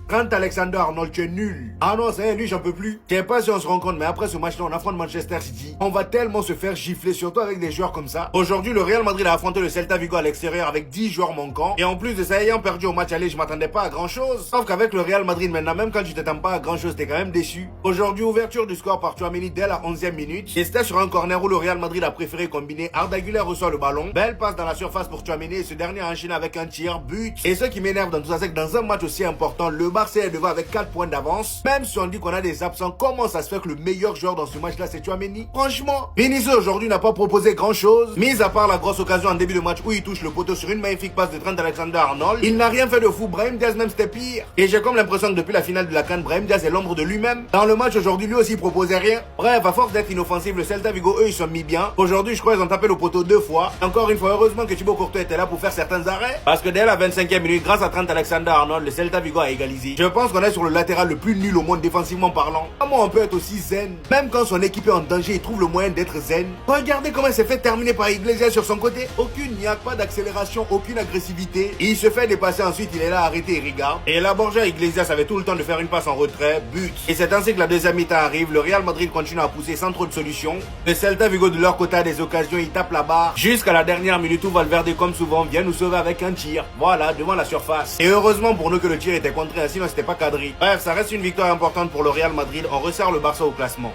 Trent Alexander-Arnold, tu es nul. Ah non, ça y est, lui, j'en peux plus. Je sais pas si on se rend compte, mais après ce match-là, on affronte Manchester City. On va tellement se faire gifler, surtout avec des joueurs comme ça. Aujourd'hui, le Real Madrid a affronté le Celta Vigo à l'extérieur avec 10 joueurs manquants. Et en plus de ça, ayant perdu au match aller, je m'attendais pas à grand chose. Sauf qu'avec le Real Madrid maintenant, même quand tu t'attends pas à grand chose, t'es quand même déçu. Aujourd'hui, ouverture du score par Tchouaméni dès la 11e minute. Et c'était sur un corner où le Real Madrid a préféré combiner. Arda Güler reçoit le ballon. Belle passe dans la surface pour Tchouaméni et ce dernier enchaîne avec un tir, but. Et ce qui m'énerve dans tout ça, c'est que dans un match aussi important, le Marseille est devant avec 4 points d'avance. Même si on dit qu'on a des absents, comment ça se fait que le meilleur joueur dans ce match-là, c'est Tchouaméni? Franchement, Vinicius aujourd'hui n'a pas proposé grand-chose. Mis à part la grosse occasion en début de match où il touche le poteau sur une magnifique passe de Trent Alexander-Arnold, il n'a rien fait de fou. Brahim Diaz même c'était pire. Et j'ai comme l'impression que depuis la finale de la CAN, Brahim Diaz est l'ombre de lui-même. Dans le match aujourd'hui, lui aussi il proposait rien. Bref, à force d'être inoffensif, le Celta Vigo, eux, ils sont mis bien. Aujourd'hui, je crois qu'ils ont tapé le poteau 2 fois. Encore une fois, heureusement que Thibaut Courtois était là pour faire certains arrêts. Parce que dès la 25e minute, grâce à Trent Alexander-Arnold, le Celta Vigo a égalisé. Je pense qu'on est sur le latéral le plus nul au monde défensivement parlant. Comment on peut être aussi zen? Même quand son équipe est en danger, il trouve le moyen d'être zen. Regardez comment il s'est fait terminer par Iglesias sur son côté. Aucune niaque, pas d'accélération, aucune agressivité. Il se fait dépasser ensuite, il est là arrêté et regarde. Et là, Borja Iglesias avait tout le temps de faire une passe en retrait, but. Et c'est ainsi que la deuxième mi-temps arrive. Le Real Madrid continue à pousser sans trop de solutions. Le Celta Vigo de leur côté a des occasions, ils tapent la barre. Jusqu'à la dernière minute où Valverde, comme souvent, vient nous sauver avec un tir. Voilà, devant la surface. Et heureusement pour nous que le tir était contré, sinon c'était pas cadré. Bref, ça reste une victoire importante pour le Real Madrid. On resserre le Barça au classement.